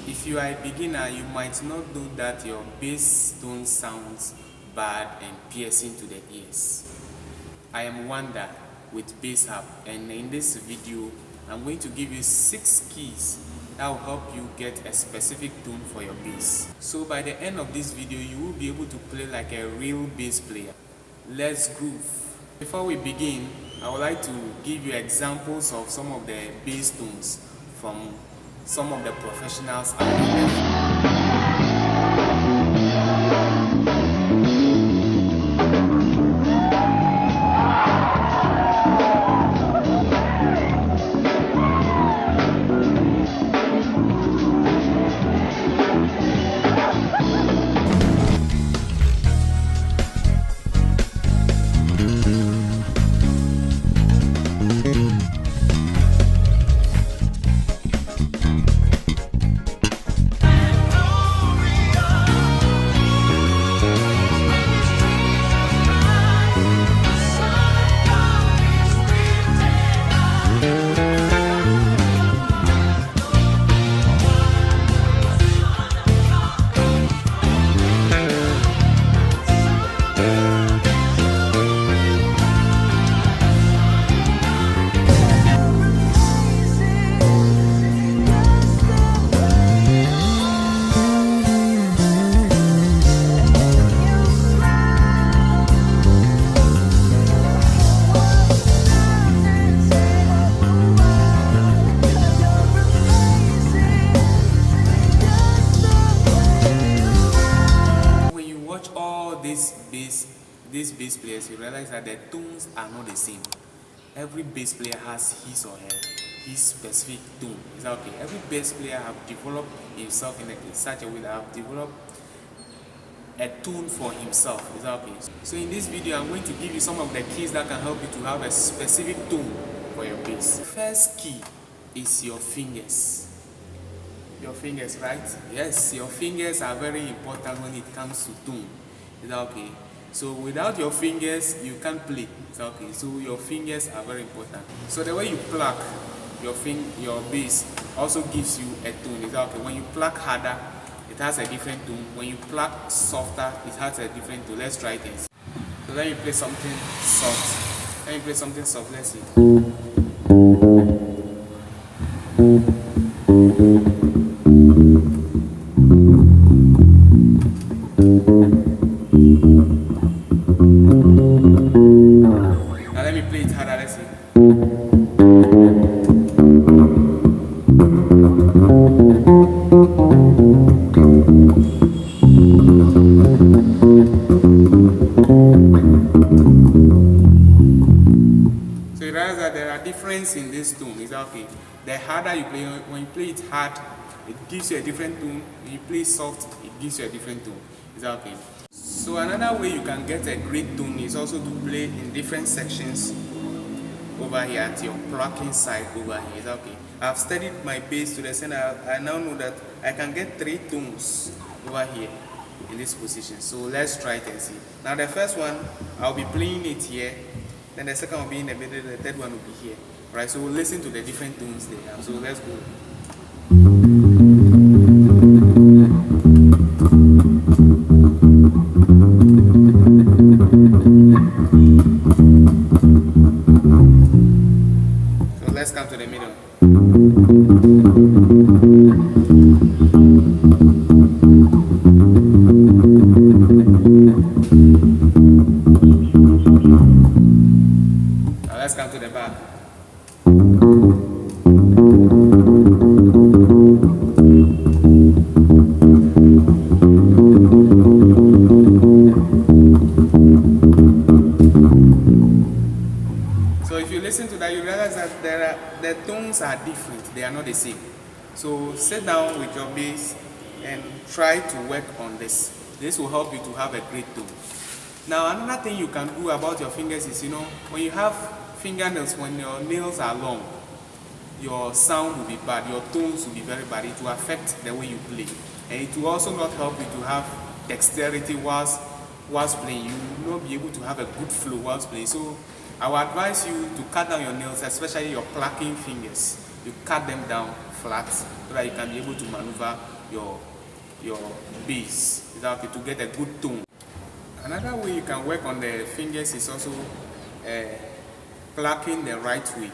If you are a beginner, you might not know that your bass tone sounds bad and piercing to the ears. I am Wanda with Bass Hub, and in this video I'm going to give you 6 keys that will help you get a specific tone for your bass. So by the end of this video you will be able to play like a real bass player. Let's groove. Before we begin, I would like to give you examples of some of the bass tones from some of the professionals out there. These bass players, you realize that their tones are not the same. Every bass player has his or her his specific tone. Is that okay? Every bass player have developed himself in such a way that have developed a tone for himself. Is that okay? So in this video, I'm going to give you some of the keys that can help you to have a specific tone for your bass. First key is your fingers. Your fingers, right? Yes, your fingers are very important when it comes to tone. Is that okay? So without your fingers, you can't play. It's okay. So your fingers are very important. So the way you pluck your bass also gives you a tone. Is that okay? When you pluck harder, it has a different tone. When you pluck softer, it has a different tone. Let's try this. So let me play something soft. Let me play something soft. Let's see. Now let me play it harder, let's see. So you realize that there are differences in this tone. Is that okay? The harder you play, when you play it hard, it gives you a different tone. When you play soft, it gives you a different tone. Is that okay? So another way you can get a great tone is also to play in different sections over here at your plucking side over here. Is that okay? I've studied my bass to the extent I now know that I can get 3 tones over here in this position. So let's try it and see. Now the first one, I'll be playing it here. Then the second will be in the middle. The third one will be here. Right? So we'll listen to the different tones there. So let's go. So let's come to the middle. Now let's come to the back. So if you listen to that, you realize that the tones are different. They are not the same. So sit down with your bass and try to work on this. This will help you to have a great tone. Now another thing you can do about your fingers is, when you have fingernails, when your nails are long, your sound will be bad, your tones will be very bad. It will affect the way you play. And it will also not help you to have dexterity whilst playing. You will not be able to have a good flow whilst playing. So I would advise you to cut down your nails, especially your plucking fingers. You cut them down flat so that you can be able to maneuver your bass. Is that okay? To get a good tone. Another way you can work on the fingers is also plucking the right way,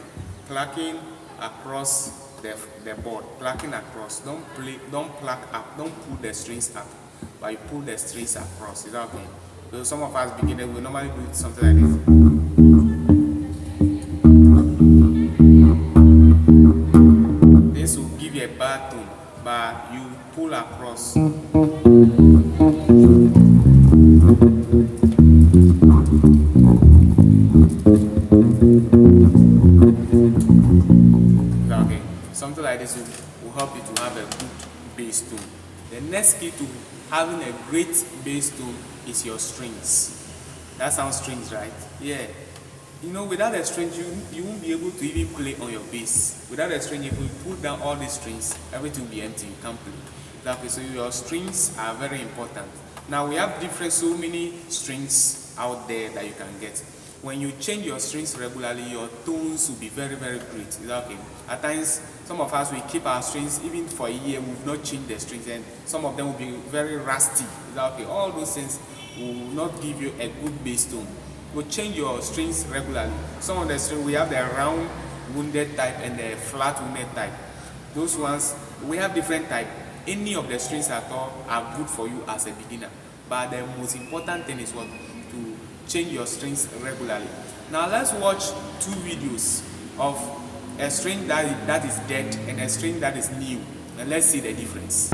plucking across the board, plucking across. Don't pluck up, don't pull the strings up, but you pull the strings across. Is that okay? So some of us beginners will normally do something like this. This will give you a bad tone, but you pull across. Okay, something like this will help you to have a good bass tone. The next key to having a great bass tone is your strings. That sounds strange, right? Yeah. You know, without a string, you won't be able to even play on your bass. Without a string, if you pull down all these strings, everything will be empty. You can't play. Okay, so your strings are very important. Now we have so many strings out there that you can get. When you change your strings regularly, your tones will be very, very great. Is that okay? At times, some of us will keep our strings even for a year. We've not changed the strings, and some of them will be very rusty. Is that okay? All those things will not give you a good bass tone. We'll change your strings regularly. Some of the strings, we have the round wounded type and the flat wounded type. Those ones, we have different type. Any of the strings at all are good for you as a beginner. But the most important thing is what? To change your strings regularly. Now let's watch two videos of a string that is dead and a string that is new. And let's see the difference.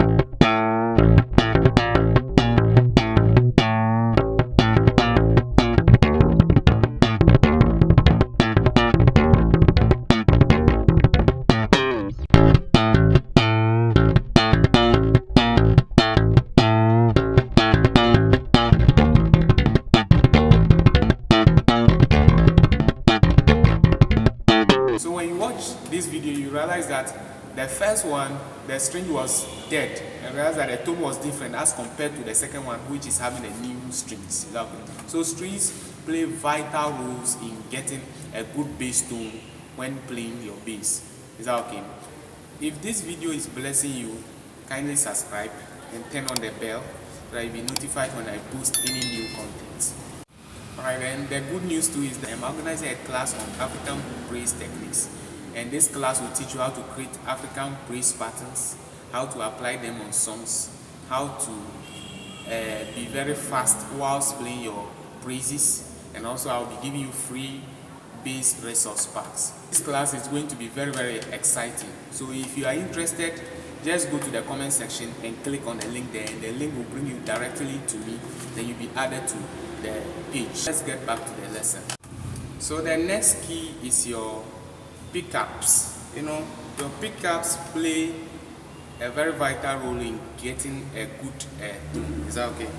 So when you watch this video, you realize that the first one, the string was dead, and realize that the tone was different as compared to the second one, which is having a new strings. So strings play vital roles in getting a good bass tone when playing your bass. Is that okay? If this video is blessing you, kindly subscribe and turn on the bell so that you'll be notified when I post any new content. Alright, and the good news too is that I'm organizing a class on African praise techniques, and this class will teach you how to create African praise patterns, how to apply them on songs, how to be very fast whilst playing your praises, and also I'll be giving you free bass resource packs. This class is going to be very, very exciting. So if you are interested, just go to the comment section and click on the link there, and the link will bring you directly to me. Then you'll be added to the page. Let's get back to the lesson. So the next key is your pickups. You know, your pickups play a very vital role in getting a good tone. Is that okay?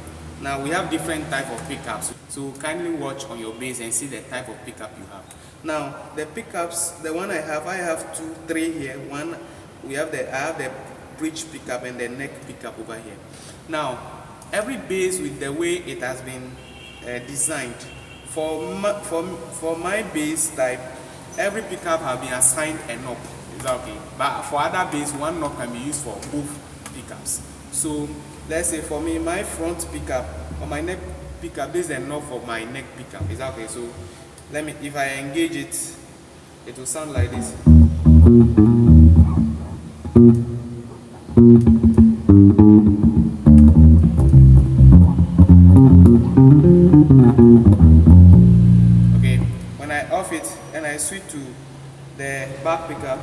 Now we have different type of pickups, so kindly watch on your bass and see the type of pickup you have. Now the pickups, the one I have 3 here. One, I have the bridge pickup and the neck pickup over here. Now every bass with the way it has been designed. For my bass type, every pickup has been assigned a knob. Is that okay? But for other bass, one knob can be used for both pickups. So let's say for me, my front pickup or my neck pickup, this is a knob for my neck pickup. Is that okay? So let me, if I engage it, it will sound like this. Okay, when I off it and I switch to the back pickup,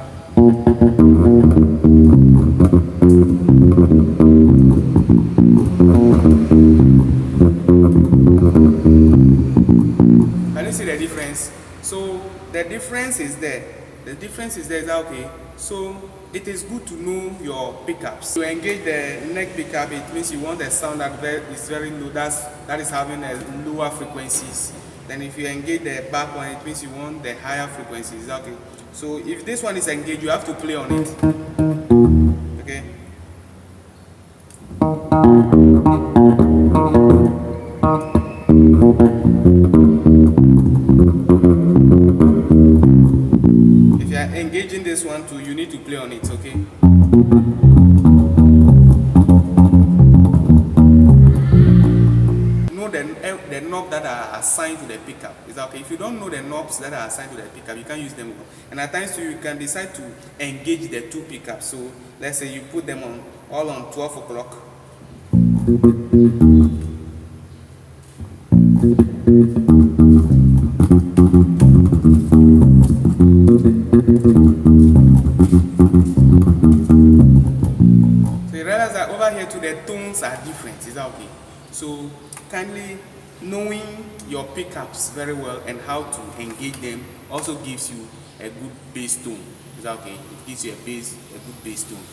can you see the difference? So the difference is there. The difference is there. Is that okay? So it is good to know your pickups. To engage the neck pickup, it means you want a sound that is very low, that is having a lower frequencies. Then if you engage the back one, it means you want the higher frequencies. Okay. So if this one is engaged, you have to play on it. Okay. If you are engaging this one too, you need to play on it. Okay. okay? If you don't know the knobs that are assigned to the pickup, you can't use them. And at times you can decide to engage the two pickups. So let's say you put them on all on 12 o'clock. So you realize that over here too, the tones are different. Is that okay? So kindly knowing your pickups very well and how to engage them also gives you a good bass tone. Is that okay? It gives you a good bass tone.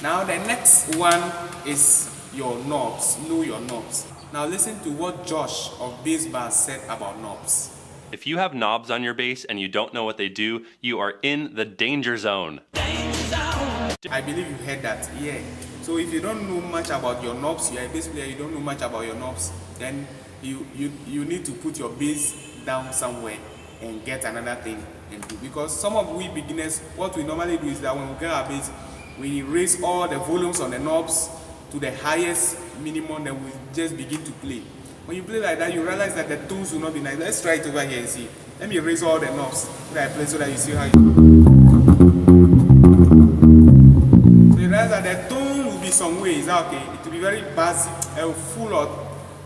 Now the next one is your knobs. Know your knobs. Now listen to what Josh of Bass Bar said about knobs. If you have knobs on your bass and you don't know what they do, you are in the danger zone. I believe you heard that, yeah. So if you don't know much about your knobs, you are a bass player, you don't know much about your knobs, then you need to put your bass down somewhere and get another thing and do. Because some of we beginners, what we normally do is that when we get our bass, we raise all the volumes on the knobs to the highest minimum, then we just begin to play. When you play like that, you realize that the tones will not be nice. Let's try it over here and see. Let me raise all the knobs that I play so that you see how So you realize that the tone will be some way. Is that okay? It will be very basic and full of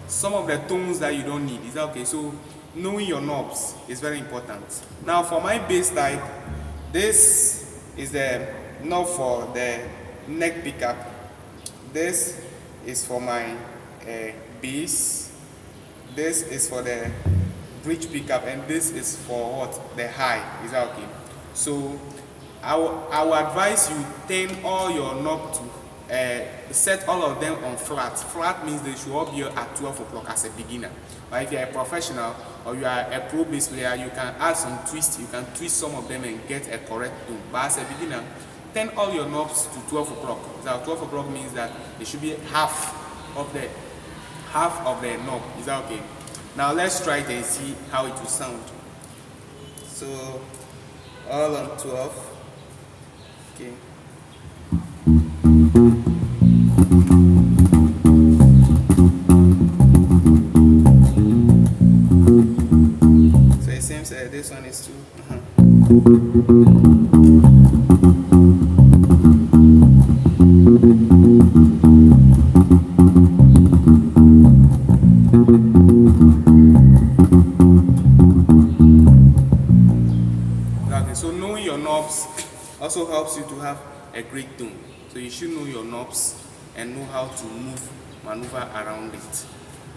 some of the tones that you don't need. Is that okay? So knowing your knobs is very important. Now for my bass type, this is the knob for the neck pickup. This is for my bass. This is for the bridge pickup, and this is for what? The high. Is that okay? So I will advise you turn all your knob to set all of them on flat. Flat means they should all be at 12 o'clock as a beginner. But if you are a professional or you are a pro bass player, you can add some twist. You can twist some of them and get a correct tone. But as a beginner, turn all your knobs to 12 o'clock. So 12 o'clock means that it should be half of the knob. Is that okay? Now let's try it and see how it will sound. So all on 12. Okay. So it seems this one is too. Okay, so knowing your knobs also helps you to have a great tone. So you should know your knobs and know how to maneuver around it.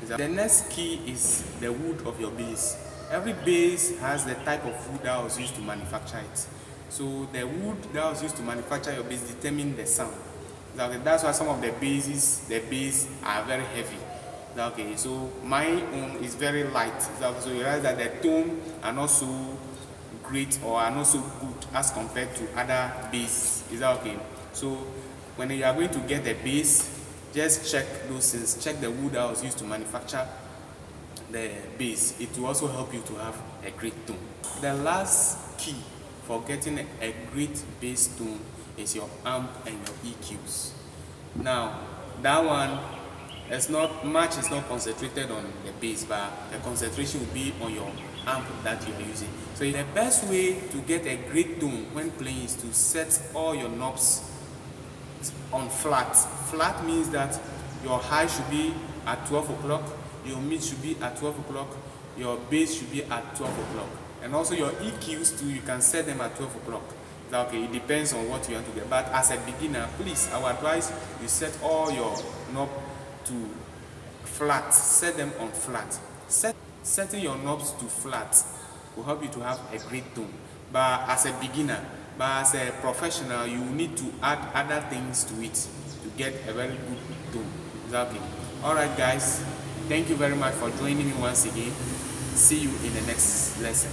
The next key is the wood of your bass. Every bass has the type of wood that was used to manufacture it. So the wood that was used to manufacture your bass determines the sound. That's why some of the bass are very heavy. Okay, so my own is very light. So you realize that the tone are not so great or are not so good as compared to other bass. Is that okay? So when you are going to get the bass, just check those things. Check the wood that was used to manufacture the bass. It will also help you to have a great tone. The last key for getting a great bass tone is your amp and your EQs. Now that one is not concentrated on the bass, but the concentration will be on your amp that you are using. So the best way to get a great tone when playing is to set all your knobs on flat. Flat means that your high should be at 12 o'clock, your mid should be at 12 o'clock, your bass should be at 12 o'clock. And also your EQs too, you can set them at 12 o'clock. Okay, it depends on what you want to get. But as a beginner, please, I would advise you set all your knob to flat. Set them on flat. Setting your knobs to flat will help you to have a great tone. But as a beginner, but as a professional, you need to add other things to it to get a very good tone. Okay. Alright guys, thank you very much for joining me once again. See you in the next lesson.